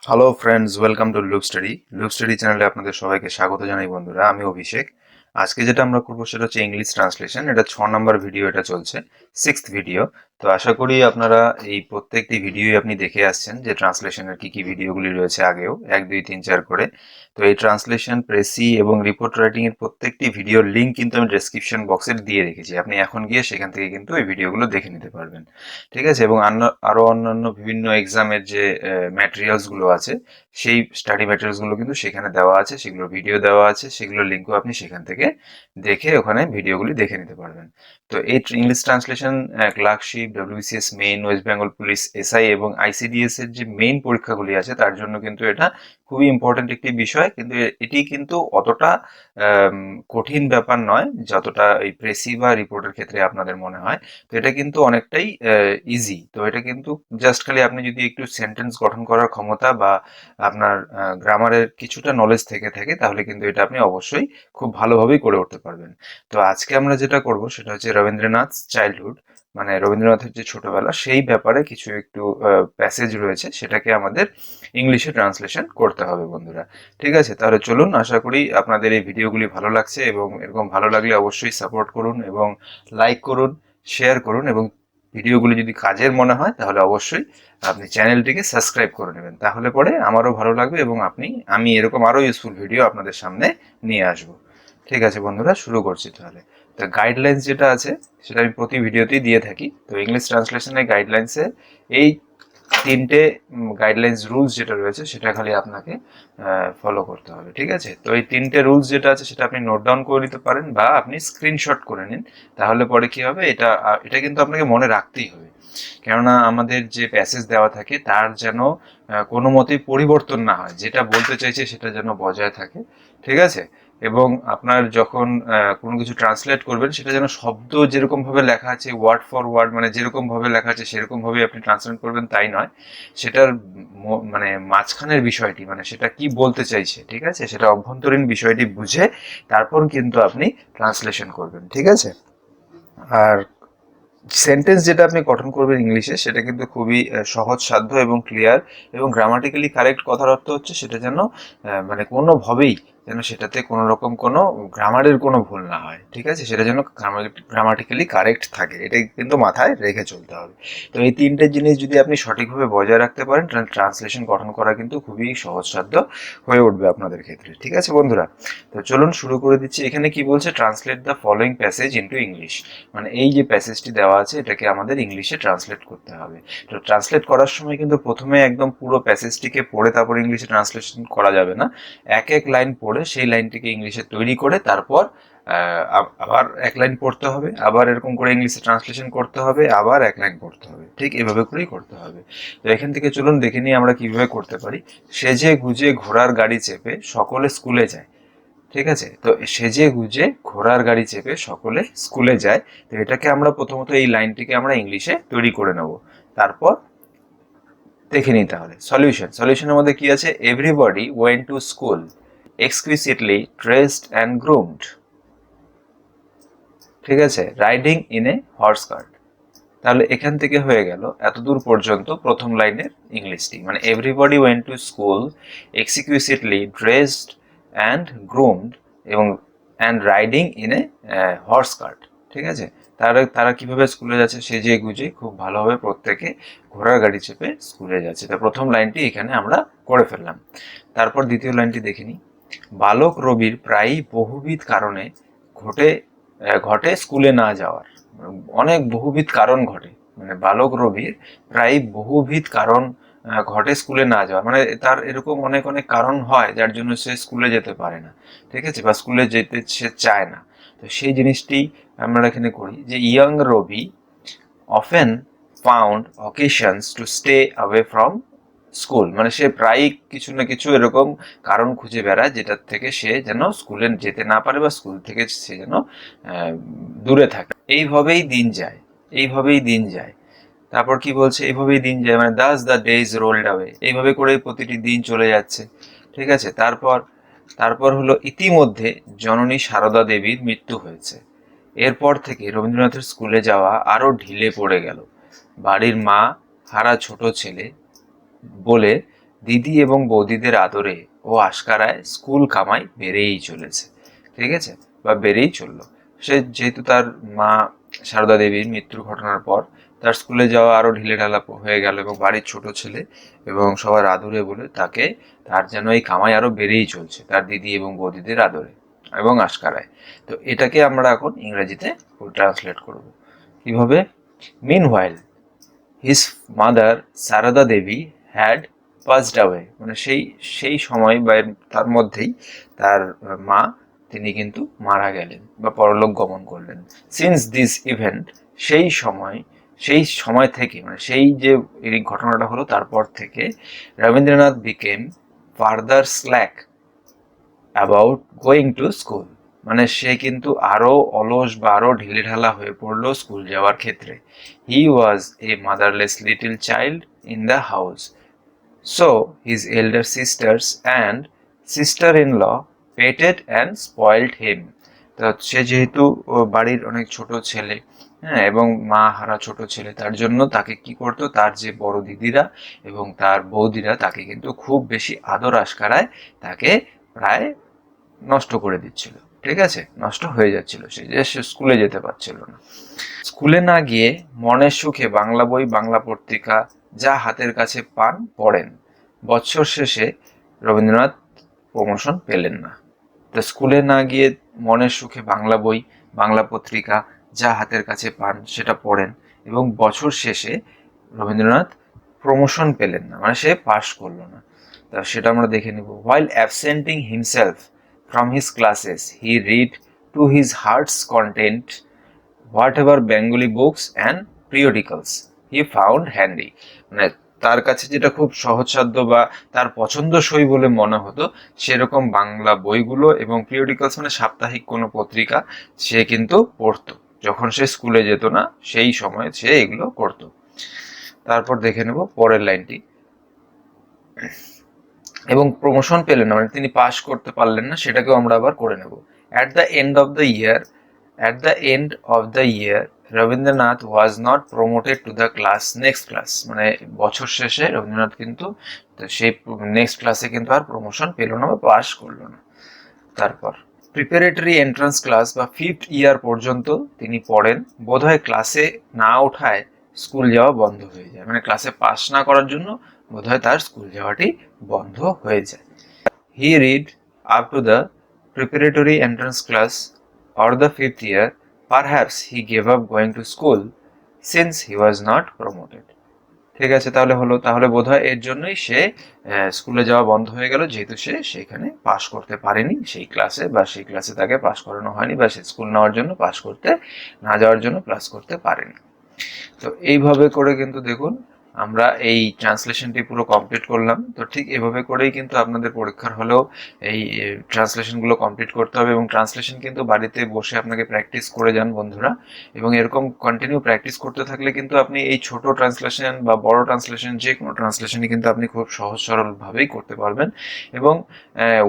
Hello friends, welcome to loop study. Loop study চ্যানেলে আপনাদের সবাইকে স্বাগত জানাই বন্ধুরা। আমি অভিষেক। আজকে যেটা আমরা করবো সেটা হচ্ছে ইংলিশ ট্রান্সলেশন। এটা 6 নম্বর ভিডিও, এটা চলছে 6th ভিডিও। তো আশা করি আপনারা এই প্রত্যেকটি ভিডিওই আপনি দেখে আসছেন যে ট্রান্সলেশনের কি কি ভিডিওগুলি রয়েছে আগেও 1 2 3 4 করে। তো এই ট্রান্সলেশন, প্রেসি এবং রিপোর্ট রাইটিং এর প্রত্যেকটি ভিডিওর লিঙ্ক কিন্তু আমি ডেসক্রিপশন বক্সে দিয়ে রেখেছি। আপনি এখন গিয়ে সেখান থেকে কিন্তু এই ভিডিওগুলো দেখে নিতে পারবেন। ঠিক আছে? এবং আরো অন্যান্য বিভিন্ন এক্সামের যে ম্যাটেরিয়ালস গুলো আছে, সেই স্টাডি ম্যাটেরিয়ালস গুলো কিন্তু সেখানে দেওয়া আছে, সেগুলো ভিডিও দেওয়া আছে, সেগুলোর লিঙ্কও আপনি সেখান থেকে দেখে ওখানে ভিডিওগুলি দেখে নিতে পারবেন। তো এই English translation clerkship, WBCS main, West Bengal police SI এবং আইসিডিএস এর যে মেইন পরীক্ষাগুলি আছে তার জন্য কিন্তু এটা খুবই ইম্পর্টেন্ট একটি বিষয়। কিন্তু এটি কিন্তু অতটা কঠিন ব্যাপার নয় যতটা এই প্রেসি বা রিপোর্টের ক্ষেত্রে আপনাদের মনে হয়। তো এটা কিন্তু অনেকটাই ইজি। তো এটা কিন্তু জাস্ট খালি আপনি যদি একটু সেন্টেন্স গঠন করার ক্ষমতা বা আপনার গ্রামারের কিছুটা নলেজ থেকে থাকে তাহলে কিন্তু এটা আপনি অবশ্যই খুব ভালোভাবেই করে উঠতে পারবেন। তো আজকে আমরা যেটা করব সেটা হচ্ছে রবীন্দ্রনাথ চাইল্ডহুড, মানে রবীন্দ্রনাথের যে ছোটবেলা, সেই ব্যাপারে কিছু একটু প্যাসেজ রয়েছে, সেটাকে আমাদের ইংলিশে ট্রান্সলেশন করতে হবে বন্ধুরা। ঠিক আছে? তাহলে চলুন, আশা করি আপনাদের এই ভিডিওগুলি ভালো লাগছে এবং এরকম ভালো লাগলে অবশ্যই সাপোর্ট করুন এবং লাইক করুন, শেয়ার করুন, এবং ভিডিওগুলি যদি কাজের মনে হয় তাহলে অবশ্যই আপনি চ্যানেলটিকে সাবস্ক্রাইব করে নেবেন। তাহলে পরে আমারও ভালো লাগবে এবং আমি এরকম আরও ইউজফুল ভিডিও আপনাদের সামনে নিয়ে আসব। ঠিক আছে বন্ধুরা, শুরু করছি তাহলে। তো গাইডলাইন্স যেটা আছে সেটা আমি প্রতি ভিডিওতেই দিয়ে থাকি। তো ইংলিশ ট্রান্সলেশনের গাইডলাইন্সে এই তিনটে গাইডলাইন্স রুলস যেটা রয়েছে সেটা খালি আপনাকে ফলো করতে হবে। ঠিক আছে? তো এই তিনটে রুলস যেটা আছে সেটা আপনি নোট ডাউন করে নিতে পারেন বা আপনি স্ক্রিনশট করে নিন। তাহলে পরে কি হবে, এটা কিন্তু আপনাকে মনে রাখতেই হবে। কেননা আমাদের যে প্যাসেজ দেওয়া থাকে তার যেন কোনো মতেই পরিবর্তন না হয়, যেটা বলতে চাইছে সেটা যেন বজায় থাকে। ঠিক আছে? এবং আপনার যখন কোনো কিছু ট্রান্সলেট করবেন সেটা যেন শব্দ যেরকম ভাবে লেখা আছে ওয়ার্ড ফর ওয়ার্ড, মানে যেরকম ভাবে লেখা আছে সেরকম ভাবে আপনি ট্রান্সলেট করবেন তাই নয়। সেটার মানে মাঝখানের বিষয়টি, মানে সেটা কি বলতে চাইছে, ঠিক আছে, সেটা অভ্যন্তরীণ বিষয়টি বুঝে তারপর কিন্তু আপনি ট্রান্সলেশন করবেন। ঠিক আছে? আর সেন্টেন্স যেটা আপনি গঠন করবেন ইংলিশে সেটা কিন্তু খুবই সহজসাধ্য এবং ক্লিয়ার, এবং গ্রামাটিক্যালি কারেক্ট। কথার অর্থ হচ্ছে সেটা যেন মানে কোনোভাবেই যেন সেটাতে কোনো রকম কোনো গ্রামারের কোনো ভুল না হয়। ঠিক আছে? সেটা যেন গ্রামাটিক্যালি কারেক্ট থাকে, এটা কিন্তু মাথায় রেখে চলতে হবে। তো এই তিনটে জিনিস যদি আপনি সঠিকভাবে বজায় রাখতে পারেন তাহলে ট্রান্সলেশন গঠন করা কিন্তু খুবই সহজসাধ্য হয়ে উঠবে আপনাদের ক্ষেত্রে। ঠিক আছে বন্ধুরা? তো চলুন শুরু করে দিচ্ছি। এখানে কি বলছে, translate the following passage into English. মানে এই যে প্যাসেজটি দেওয়া আছে এটাকে আমাদের ইংলিশে ট্রান্সলেট করতে হবে। তো ট্রান্সলেট করার সময় কিন্তু প্রথমে একদম পুরো প্যাসেজটিকে পড়ে তারপর ইংলিশে ট্রান্সলেশন করা যাবে না। এক এক লাইন পড়ে সেই লাইনটিকে ইংলিশে তৈরি করে তারপর আবার এক লাইন পড়তে হবে, আবার এরকম করে ইংলিশে ট্রান্সলেশন করতে হবে, আবার এক লাইন পড়তে হবে। ঠিক এভাবে করেই করতে হবে। তো এখান থেকে চলুন দেখে নিই আমরা কিভাবে করতে পারি। সেজে গুজে ঘোড়ার গাড়ি চেপে সকলে স্কুলে যায়। ঠিক আছে? তো সেজে গুজে ঘোড়ার গাড়ি চেপে সকলে স্কুলে যায়। তো এটাকে আমরা প্রথমত এই লাইনটিকে আমরা ইংলিশে তৈরি করে নেব। তারপর দেখে নিই তাহলে সলিউশনের মধ্যে কি আছে, everybody went to school exclusively dressed and groomed. ঠিক আছে? Riding in a horse cart. তাহলে এখান থেকে হয়ে গেল এতদূর পর্যন্ত প্রথম লাইনের ইংলিশটি, মানে everybody went to school exquisitely dressed and groomed এবং and riding in a horse cart. ঠিক আছে? তারা তারা কিভাবে স্কুলে যাচ্ছে, সেজে গুজে খুব ভালোভাবে প্রত্যেকে ঘোড়ার গাড়ি চেপে স্কুলে যাচ্ছে। তো প্রথম লাইনটি এখানে আমরা করে ফেললাম। তারপর দ্বিতীয় লাইনটি দেখে নিই। বালক রবির প্রায়ই বহুবিধ কারণে ঘটে ঘটে স্কুলে না যাওয়ার। অনেক বহুবিধ কারণ ঘটে, মানে বালক রবির প্রায় বহুবিধ কারণ ঘটে স্কুলে না যাওয়ার, মানে তার এরকম অনেক অনেক কারণ হয় যার জন্য সে স্কুলে যেতে পারে না। ঠিক আছে? বা স্কুলে যেতে সে চায় না। তো সেই জিনিসটি আমরা এখানে করি যে young Rabi often found occasions to stay away from school, মানে সে প্রায়ই কিছু না কিছু এরকম কারণ খুঁজে বেড়ায় যেটার থেকে সে যেন স্কুলে যেতে না পারে বা স্কুল থেকে সে যেন দূরে থাকে। এইভাবেই দিন যায়। তারপর কি বলছে, এইভাবেই দিন যায়, মানে Das the days ruled away, এইভাবে করে প্রতিটি দিন চলে যাচ্ছে। ঠিক আছে? তারপর তারপর হলো ইতিমধ্যে জননী সারদা দেবীর মৃত্যু হয়েছে। এরপর থেকে রবীন্দ্রনাথের স্কুলে যাওয়া আরো ঢিলে পড়ে গেল। বাড়ির মা হারা ছোট ছেলে বলে দিদি এবং বৌদিদের আদরে ও আশকারায় স্কুল কামাই বেড়েই চলেছে, ঠিক আছে, বা বেড়েই চললো। সে যেহেতু তার মা সারদা দেবীর মৃত্যুর ঘটনার পর তার স্কুলে যাওয়া আরো ঢিলেঢালা হয়ে গেল, এবং বাড়ির ছোট ছেলে এবং সবার আদরে বলে তার যেন এই কামাই আরো বেড়েই চলছে তার দিদি এবং বৌদিদের আদরে এবং আশকারায়। তো এটাকে আমরা এখন ইংরেজিতে ট্রান্সলেট করব কিভাবে। Meanwhile his mother Sarada Devi had passed away, মানে সেই সময় বা তার মধ্যেই তার মা তিনি কিন্তু মারা গেলেন বা পরলোক গমন করলেন। সিন্স দিস ইভেন্ট, সেই সময় থেকে, মানে সেই যে এই ঘটনাটা হলো তারপর থেকে Rabindranath became further slack about going to school, মানে সে কিন্তু আরো অলস বা আরো ঢিলেঢালা হয়ে পড়লো স্কুল যাওয়ার ক্ষেত্রে। He was a motherless little child in the house, so his elder sisters and sister in law petted and spoiled him. তো সে যেহেতু বাড়ির অনেক ছোট ছেলে, হ্যাঁ, এবং মা হারা ছোট ছেলে, তার জন্য তাকে কি করতো, তার যে বড় দিদিরা এবং তার বৌদিরা তাকে কিন্তু খুব বেশি আদর আশকারায় তাকে প্রায় নষ্ট করে দিচ্ছিল, ঠিক আছে, নষ্ট হয়ে যাচ্ছিল, সে স্কুলে যেতে পারছিল না। স্কুলে না গিয়ে মনের সুখে বাংলা বই বাংলা পত্রিকা যা হাতের কাছে পান পড়েন। বছর শেষে রবীন্দ্রনাথ প্রমোশন পেলেন না। তো স্কুলে না গিয়ে মনের সুখে বাংলা বই বাংলা পত্রিকা যা হাতের কাছে পান সেটা পড়েন, এবং বছর শেষে রবীন্দ্রনাথ প্রমোশন পেলেন না, মানে সে পাশ করলো না। তা সেটা আমরা দেখে নেব। While absenting himself from his classes, he read to his heart's content whatever Bengali books and periodicals he found handy, মানে তার কাছে যেটা খুব সহজসাধ্য বা তার পছন্দসই বলে মনে হতো সেরকম বাংলা বইগুলো এবং পিরিয়ডিক্যালস মানে সাপ্তাহিক কোনো পত্রিকা সে কিন্তু পড়তো। যখন সে স্কুলে যেত না সেই সময় সে এগুলো করতো। তারপর দেখে নেব পরের লাইনটি। এবং প্রমোশন পেলেন না, মানে তিনি পাশ করতে পারলেন না, সেটাকেও আমরা আবার করে নেব। At the end of the year Rabindranath was not promoted to the class next class, মানে বছর শেষে রবীন্দ্রনাথ কিন্তু সেই নেক্সট ক্লাসে কিন্তু আর প্রমোশন পেল না বা পাশ করলো না। তারপর প্রিপারেটরি এন্ট্রান্স ক্লাস বা 5th ইয়ার পর্যন্ত তিনি পড়েন। বোধহয় ক্লাসে না ওঠায় স্কুল যাওয়া বন্ধ হয়ে যায়, মানে ক্লাসে পাস না করার জন্য বোধহয় তার স্কুল যাওয়াটি বন্ধ হয়ে যায়। He read up to the preparatory entrance class or the 5th year, perhaps he gave up going to school since he was not promoted. ঠিক আছে, তাহলে বোধহয় এর জন্যই সে স্কুলে যাওয়া বন্ধ হয়ে গেল, যেহেতু সে সেখানে পাশ করতে পারেনি সেই ক্লাসে, বা সেই ক্লাসে তাকে পাশ করানো হয়নি, বা সে স্কুল নেওয়ার জন্য পাশ করতে না যাওয়ার জন্য ক্লাস করতে পারেনি। তো এইভাবে করে কিন্তু দেখুন আমরা এই ট্রান্সলেশনটি পুরো কমপ্লিট করলাম। তো ঠিক এভাবে করেই কিন্তু আপনাদের পরীক্ষার হলেও এই ট্রান্সলেশনগুলো কমপ্লিট করতে হবে, এবং ট্রান্সলেশন কিন্তু বাড়িতে বসে আপনাকে প্র্যাকটিস করে যান বন্ধুরা, এবং এরকম কন্টিনিউ প্র্যাকটিস করতে থাকলে কিন্তু আপনি এই ছোট ট্রান্সলেশন বা বড় ট্রান্সলেশন যে কোনো ট্রান্সলেশনই কিন্তু আপনি খুব সহজ সরলভাবেই করতে পারবেন। এবং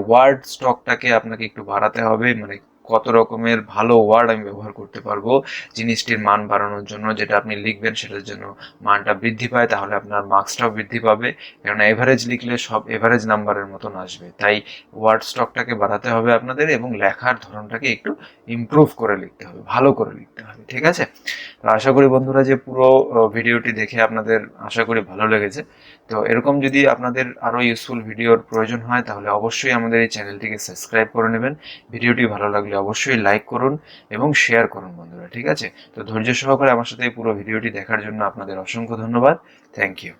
ওয়ার্ড স্টকটাকে আপনাকে একটু বাড়াতে হবে, মানে কত রকমের ভালো ওয়ার্ড আমি ব্যবহার করতে পারবো জিনিসটির মান বাড়ানোর জন্য, যেটা আপনি লিখবেন সেটার জন্য মানটা বৃদ্ধি পায়, তাহলে আপনার মার্কসটাও বৃদ্ধি পাবে, কারণ এভারেজ লিখলে সব এভারেজ নাম্বারের মতন আসবে। তাই ওয়ার্ড স্টকটাকে বাড়াতে হবে আপনাদের, এবং লেখার ধরনটাকে একটু ইমপ্রুভ করে লিখতে হবে, ভালো করে লিখতে হবে, ঠিক আছে। তো আশা করি বন্ধুরা যে পুরো ভিডিওটি দেখে আপনাদের আশা করি ভালো লেগেছে। তো এরকম যদি আপনাদের আরও ইউজফুল ভিডিওর প্রয়োজন হয় তাহলে অবশ্যই আমাদের এই চ্যানেলটিকে সাবস্ক্রাইব করে নেবেন। ভিডিওটি ভালো লাগলে অবশ্যই লাইক করুন এবং শেয়ার করুন বন্ধুরা, ঠিক আছে। তো ধৈর্য সহকারে আমার সাথে এই পুরো ভিডিওটি দেখার জন্য আপনাদের অসংখ্য ধন্যবাদ। Thank you.